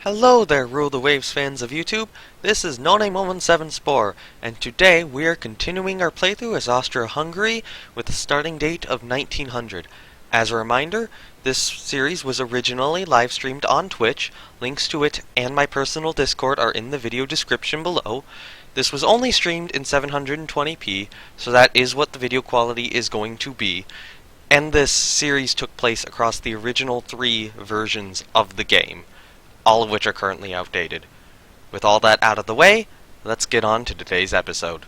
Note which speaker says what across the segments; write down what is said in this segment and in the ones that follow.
Speaker 1: Hello there, Rule the Waves fans of YouTube. This is NoName117 Spore, and today we are continuing our playthrough as Austria-Hungary with a starting date of 1900. As a reminder, this series was originally live streamed on Twitch. Links to it and my personal Discord are in the video description below. This was only streamed in 720p, so that is what the video quality is going to be. And this series took place across the original 3 versions of the game, all of which are currently outdated. With all that out of the way, let's get on to today's episode.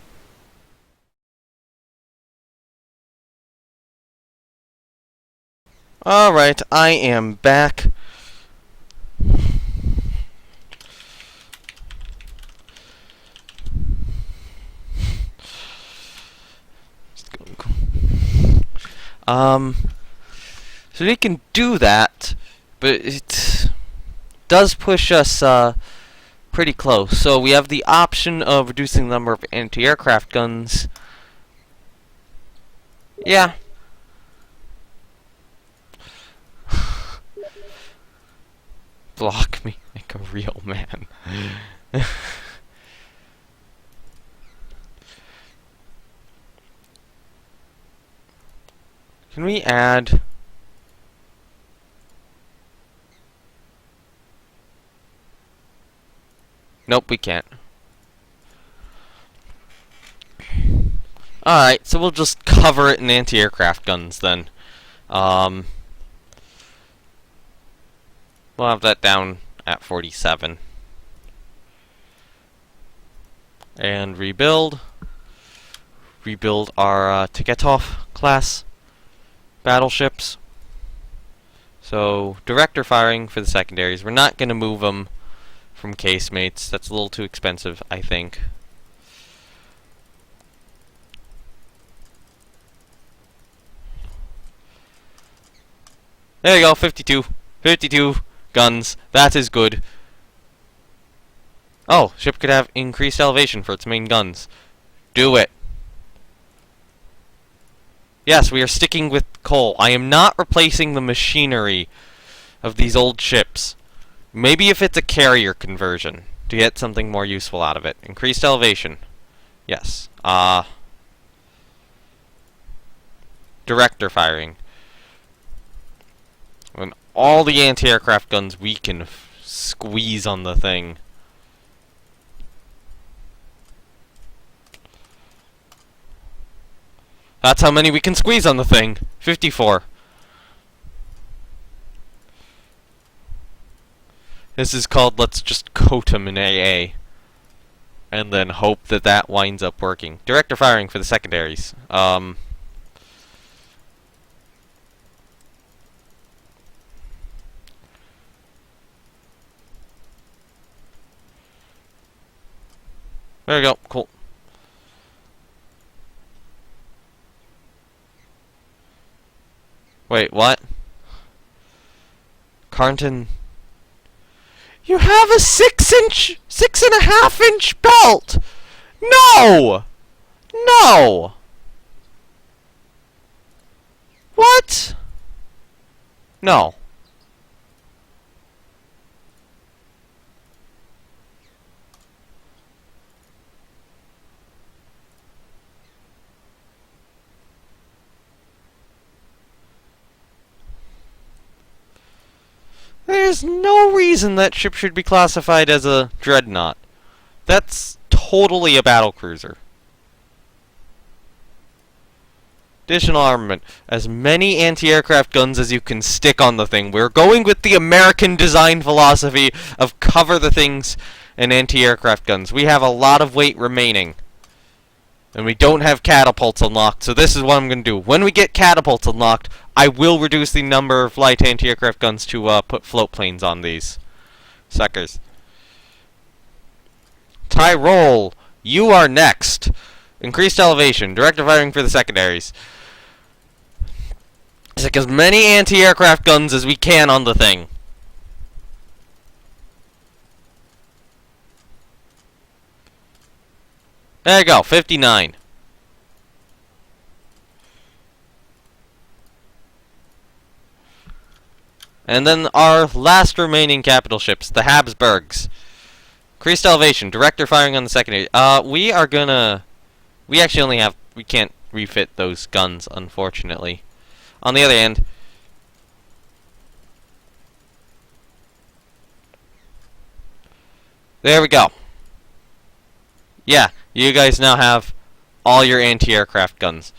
Speaker 1: Alright, I am back. So we can do that, but it does push us pretty close. So we have the option of reducing the number of anti-aircraft guns. Yeah. Block me like a real man. Can we add... Nope, we can't. Alright, so we'll just cover it in anti-aircraft guns then. We'll have that down at 47. And rebuild. Rebuild our Tiketov class battleships. So, director firing for the secondaries. We're not going to move them from casemates. That's a little too expensive, I think. There you go, 52. 52 guns. That is good. Oh, ship could have increased elevation for its main guns. Do it. Yes, we are sticking with coal. I am not replacing the machinery of these old ships. Maybe if it's a carrier conversion, to get something more useful out of it. Increased elevation. Yes. Director firing. When all the anti-aircraft guns we can squeeze on the thing. That's how many we can squeeze on the thing. 54. This is called let's just coat 'em in AA. And then hope that that winds up working. Director firing for the secondaries. There we go. Cool. Wait, what? Carnton... You have a 6.5 inch belt! No! No! What? No. There's no reason that ship should be classified as a dreadnought. That's totally a battlecruiser. Additional armament. As many anti-aircraft guns as you can stick on the thing. We're going with the American design philosophy of cover the things in anti-aircraft guns. We have a lot of weight remaining. And we don't have catapults unlocked, so this is what I'm going to do. When we get catapults unlocked, I will reduce the number of light anti-aircraft guns to put float planes on these suckers. Tyrol, you are next. Increased elevation. Director firing for the secondaries. Stick as many anti-aircraft guns as we can on the thing. There you go, 59. And then our last remaining capital ships, the Habsburgs. Increased elevation, director firing on the secondary. We are gonna... We actually only have... We can't refit those guns, unfortunately. On the other hand... There we go. Yeah, you guys now have all your anti-aircraft guns.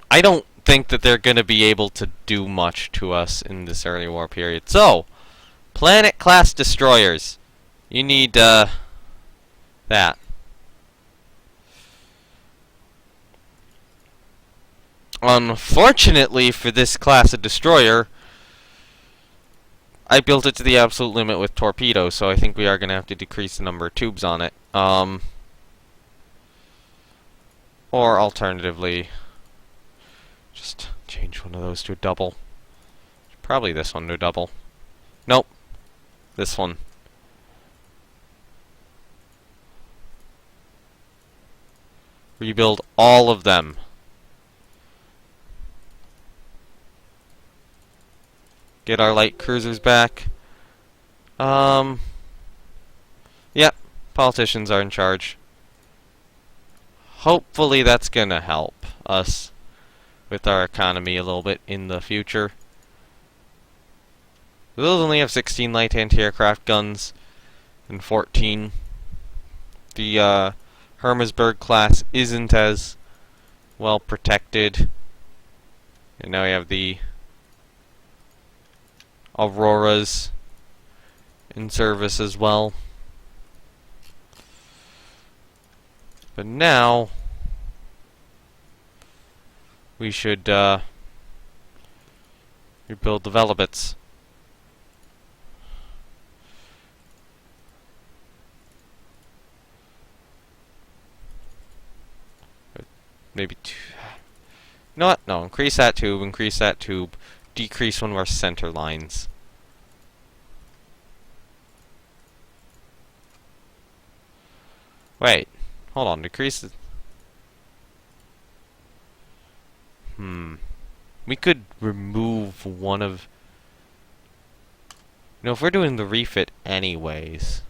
Speaker 1: I don't think that they're going to be able to do much to us in this early war period. So, planet-class destroyers. You need, that. Unfortunately for this class of destroyer, I built it to the absolute limit with torpedoes, so I think we are going to have to decrease the number of tubes on it. Or alternatively, just change one of those to a double. Probably this one to a double. Nope. This one. Rebuild all of them. Get our light cruisers back. Yep, politicians are in charge. Hopefully that's gonna help us with our economy a little bit in the future. Those only have 16 light anti-aircraft guns and 14. The Hermesburg class isn't as well protected. And now we have the Auroras in service as well. But now we should rebuild the Velebits. Maybe two. You know what? No, increase that tube, decrease one of our center lines. Wait, hold on, decrease it. We could remove one of... You know, if we're doing the refit anyways...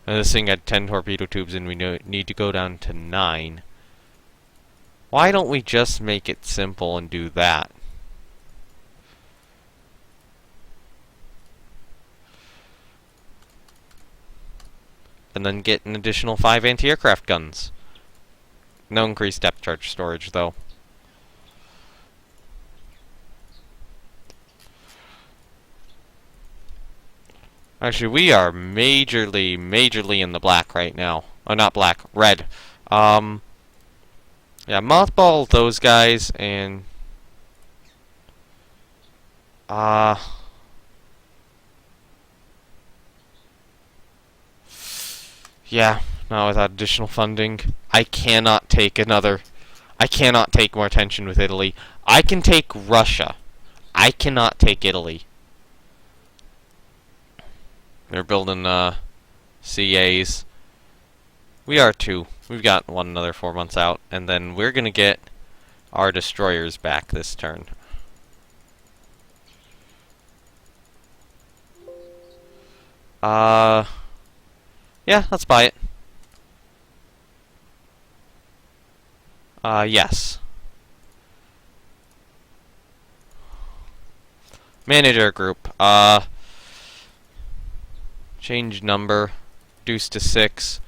Speaker 1: And this thing had 10 torpedo tubes and we need to go down to 9. Why don't we just make it simple and do that? And then get an additional 5 anti-aircraft guns. No increased depth charge storage, though. Actually, we are majorly in the black right now. Oh, not black, red. Yeah, mothball those guys and... Yeah, not without additional funding. I cannot take more tension with Italy. I can take Russia. I cannot take Italy. They're building CAs. We are too. We've got another 4 months out, and then we're gonna get our destroyers back this turn. Yeah, let's buy it. Yes. Manager group. Change number, reduce to 6.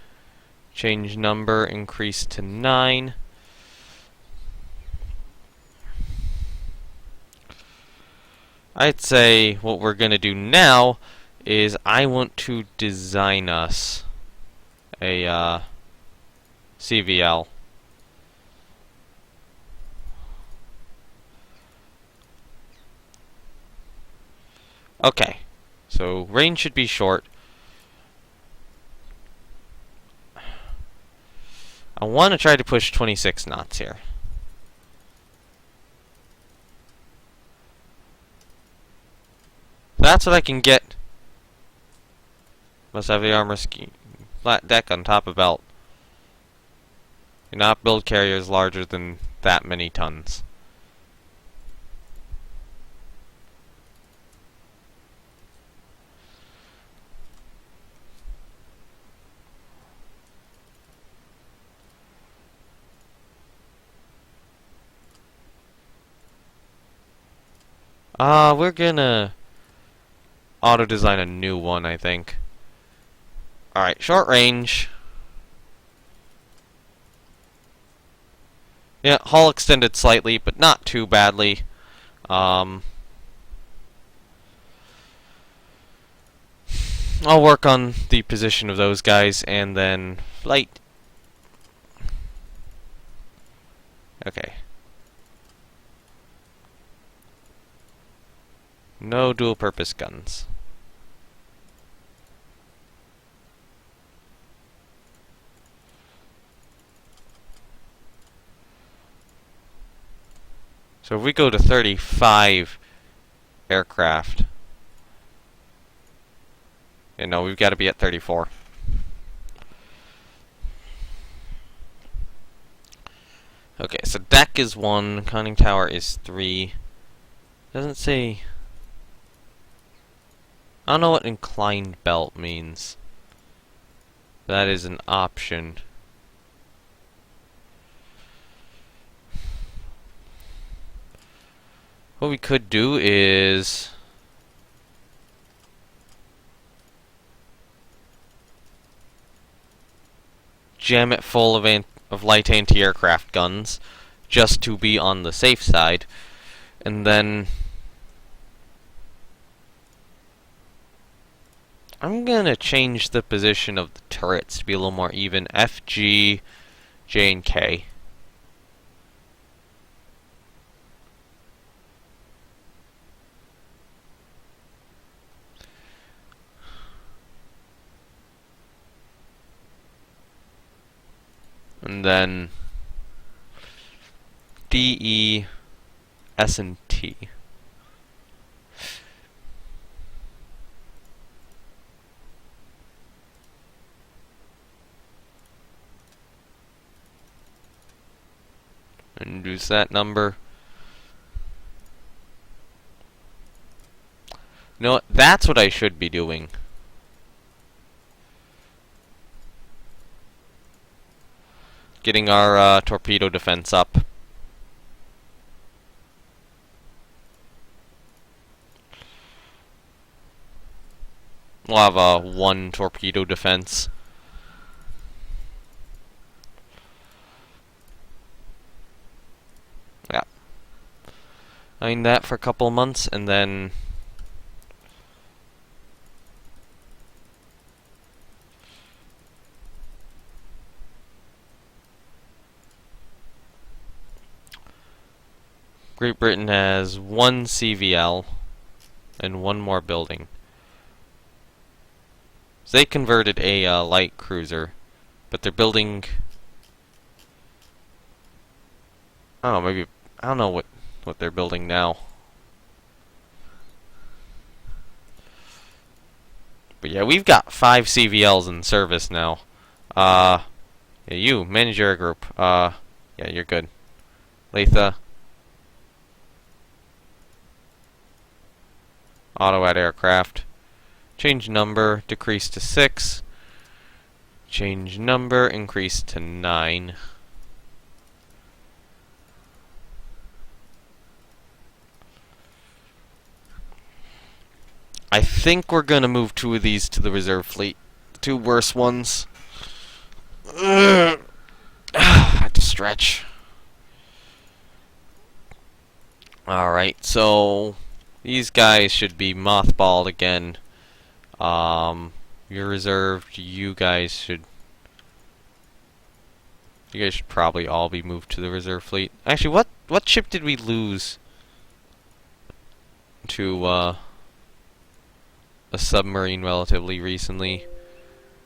Speaker 1: Change number, increase to 9. I'd say what we're gonna do now is I want to design us a CVL. Okay, so range should be short. I want to try to push 26 knots here. That's what I can get. Must have the armor scheme. Flat deck on top of belt. Do not build carriers larger than that many tons. We're gonna auto-design a new one, I think. Alright, short range. Yeah, hull extended slightly, but not too badly. I'll work on the position of those guys, and then flight. Okay. No dual-purpose guns. So if we go to 35 aircraft, you know, we've got to be at 34. Okay, so deck is 1, conning tower is 3. Doesn't say... I don't know what inclined belt means. That is an option. What we could do is... jam it full of light anti-aircraft guns, just to be on the safe side, and then... I'm gonna change the position of the turrets to be a little more even. F, G, J, and K. And then D, E, S, and T. And use that number. You know what? That's what I should be doing. Getting our torpedo defense up. We'll have a 1 torpedo defense. Yeah. I mean that for a couple of months, and then Great Britain has 1 CVL and 1 more building. So they converted a light cruiser, but they're building... I don't know, maybe... I don't know what they're building now. But yeah, we've got 5 CVLs in service now. Yeah, you, manage your group. Yeah, you're good. Latha. Auto add aircraft. Change number, decrease to 6. Change number, increase to 9. I think we're gonna move 2 of these to the reserve fleet. The 2 worst ones. I have to stretch. Alright, so these guys should be mothballed again. You're reserved. You guys should probably all be moved to the reserve fleet. Actually, what ship did we lose to a submarine relatively recently?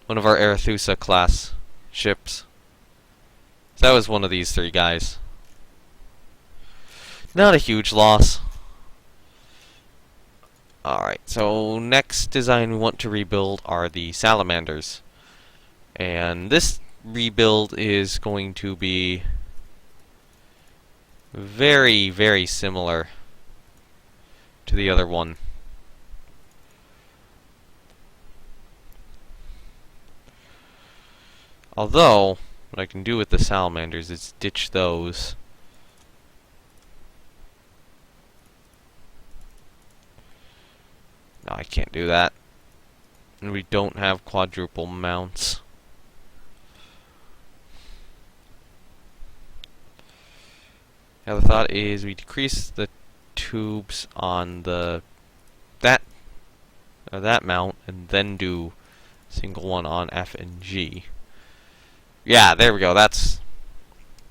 Speaker 1: One of our Arethusa class ships. That was one of these 3 guys. Not a huge loss. Alright, so next design we want to rebuild are the salamanders. And this rebuild is going to be very, very similar to the other one. Although, what I can do with the salamanders is ditch those. No, I can't do that. And we don't have quadruple mounts. The other thought is we decrease the tubes on that mount and then do single one on F and G. Yeah, there we go. That's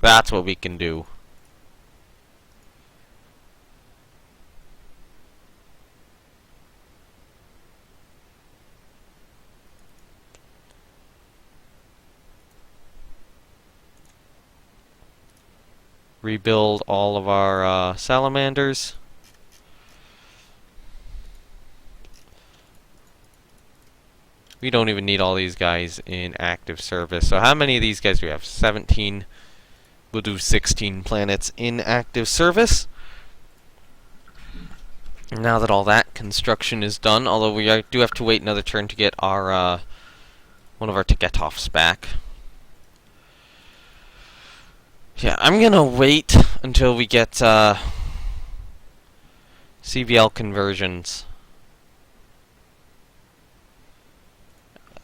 Speaker 1: what we can do. Rebuild all of our salamanders. We don't even need all these guys in active service. So how many of these guys do we have? 17. We'll do 16 planets in active service. Now that all that construction is done, although we do have to wait another turn to get our one of our Tigetovs back. Yeah, I'm gonna wait until we get CVL conversions.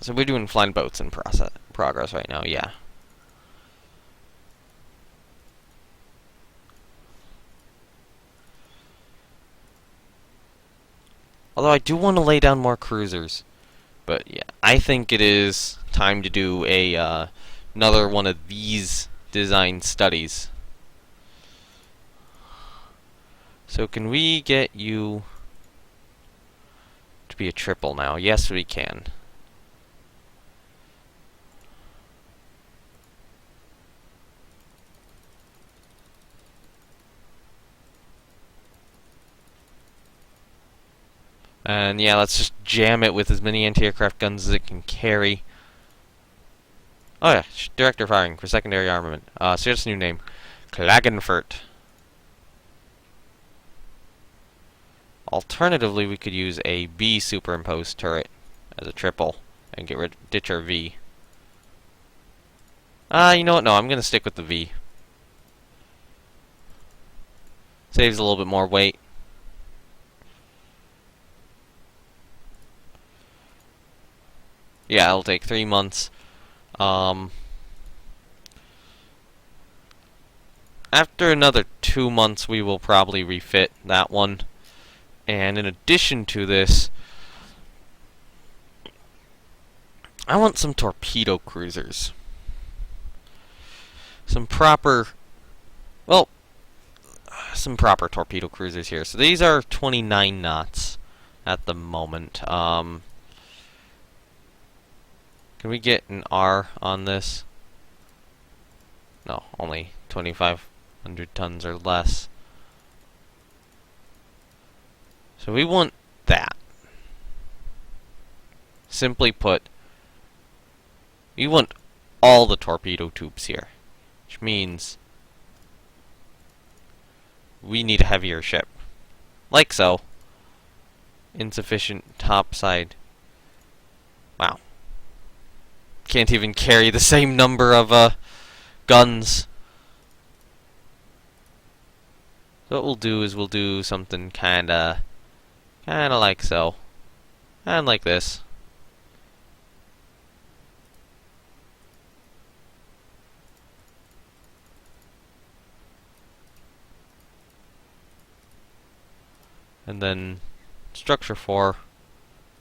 Speaker 1: So we're doing flying boats in progress right now, yeah. Although I do want to lay down more cruisers. But yeah, I think it is time to do a another one of these design studies. So can we get you to be a triple now? Yes, we can. And yeah, let's just jam it with as many anti-aircraft guns as it can carry. Oh yeah, director firing for secondary armament. Suggest a new name. Klagenfurt. Alternatively, we could use a B superimposed turret as a triple and ditch our V. You know what? No, I'm gonna stick with the V. Saves a little bit more weight. Yeah, it'll take 3 months. After another 2 months, we will probably refit that one. And in addition to this, I want some torpedo cruisers. Some proper torpedo cruisers here. So these are 29 knots at the moment. Can we get an R on this? No, only 2,500 tons or less. So we want that. Simply put, we want all the torpedo tubes here. Which means we need a heavier ship. Like so. Insufficient topside. Wow. Can't even carry the same number of guns. So what we'll do is we'll do something kinda like so. And like this. And then structure 4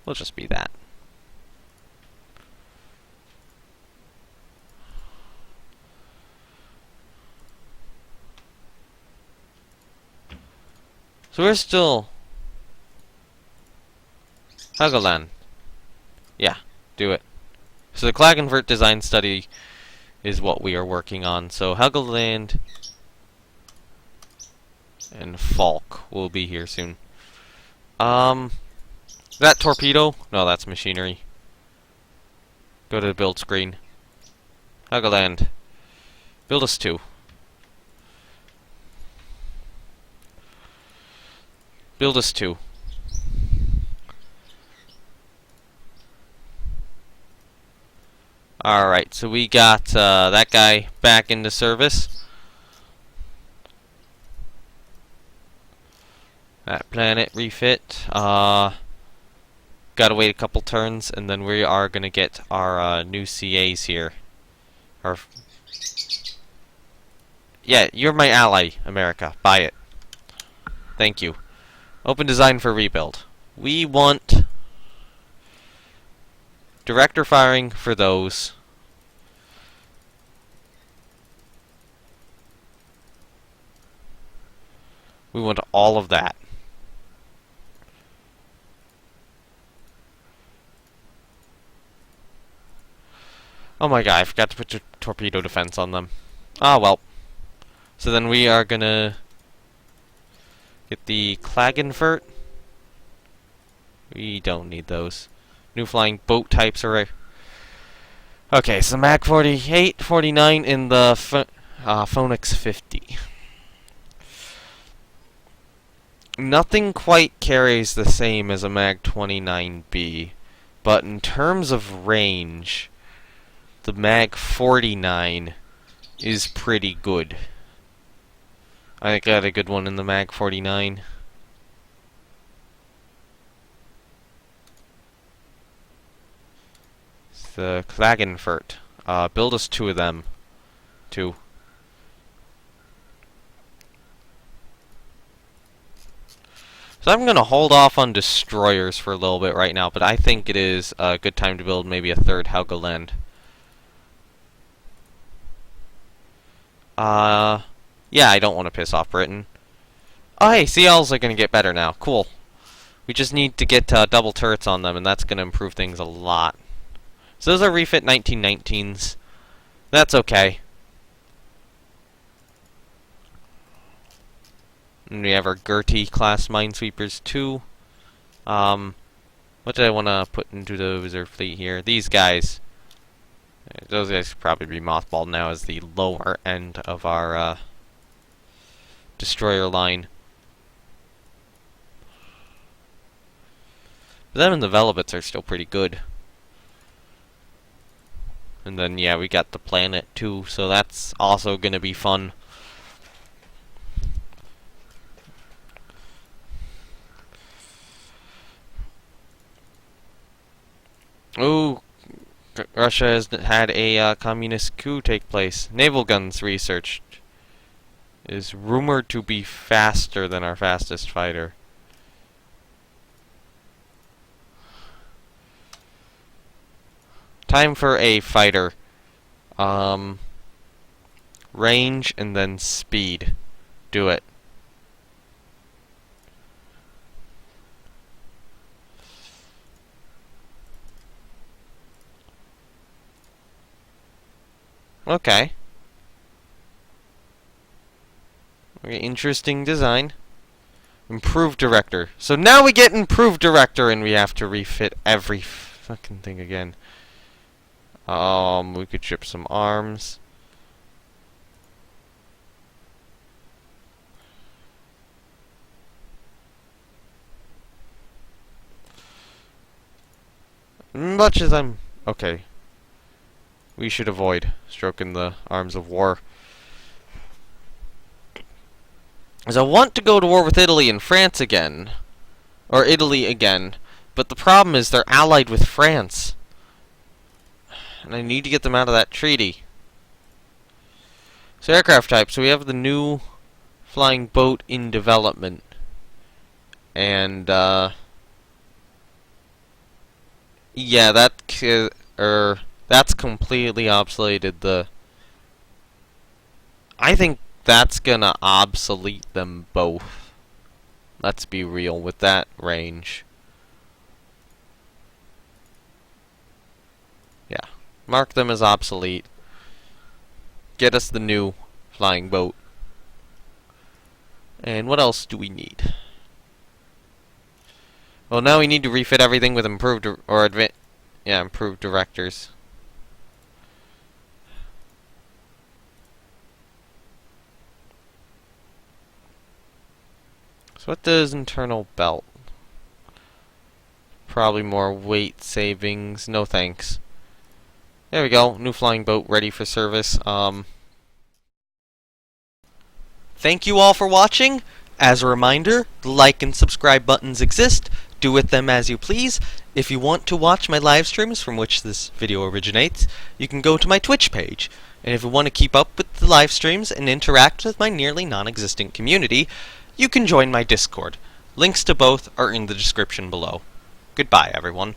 Speaker 1: will just be that. So we're still Helgoland. Yeah, do it. So the Klagenfurt design study is what we are working on. So Helgoland and Falk will be here soon. That torpedo? No, that's machinery. Go to the build screen. Helgoland. Build us 2. Build us 2. Alright, so we got that guy back into service. That planet refit. got to wait a couple turns, and then we are going to get our new CAs here. Yeah, you're my ally, America. Buy it. Thank you. Open design for rebuild. We want director firing for those. We want all of that. Oh my god, I forgot to put the torpedo defense on them. Ah, well. So then we are gonna get the Klagenfurt. We don't need those. New flying boat types are... Okay, so Mag 48, 49 in the Phoenix 50. Nothing quite carries the same as a Mag 29B, but in terms of range, the Mag 49 is pretty good. I got a good one in the Mag 49. It's the Klagenfurt. Build us 2 of them. 2. So I'm going to hold off on destroyers for a little bit right now, but I think it is a good time to build maybe a 3rd Helgoland. Yeah, I don't want to piss off Britain. Oh, hey, CLs are going to get better now. Cool. We just need to get double turrets on them, and that's going to improve things a lot. So those are refit 1919s. That's okay. And we have our Gertie class minesweepers too. What did I want to put into the reserve fleet here? These guys. Those guys could probably be mothballed now as the lower end of our destroyer line. But them and the Velvets are still pretty good. And then, yeah, we got the planet too, so that's also going to be fun. Ooh, Russia has had a communist coup take place. Naval guns research is rumored to be faster than our fastest fighter. Time for a fighter. Range and then speed. Do it. Okay. Okay, interesting design. Improved director. So now we get improved director and we have to refit every fucking thing again. We could ship some arms. Much as I'm... Okay. We should avoid stroking the arms of war. As I want to go to war with Italy and France again. Or Italy again. But the problem is they're allied with France. And I need to get them out of that treaty. So aircraft type. So we have the new flying boat in development. And, yeah, that's completely obsoleted I think that's gonna obsolete them both. Let's be real with that range. Yeah. Mark them as obsolete. Get us the new flying boat. And what else do we need? Well, now we need to refit everything with improved improved directors. So what does internal belt? Probably more weight savings. No thanks. There we go. New flying boat ready for service. Thank you all for watching. As a reminder, the like and subscribe buttons exist. Do with them as you please. If you want to watch my live streams from which this video originates, you can go to my Twitch page. And if you want to keep up with the live streams and interact with my nearly non-existent community, you can join my Discord. Links to both are in the description below. Goodbye, everyone.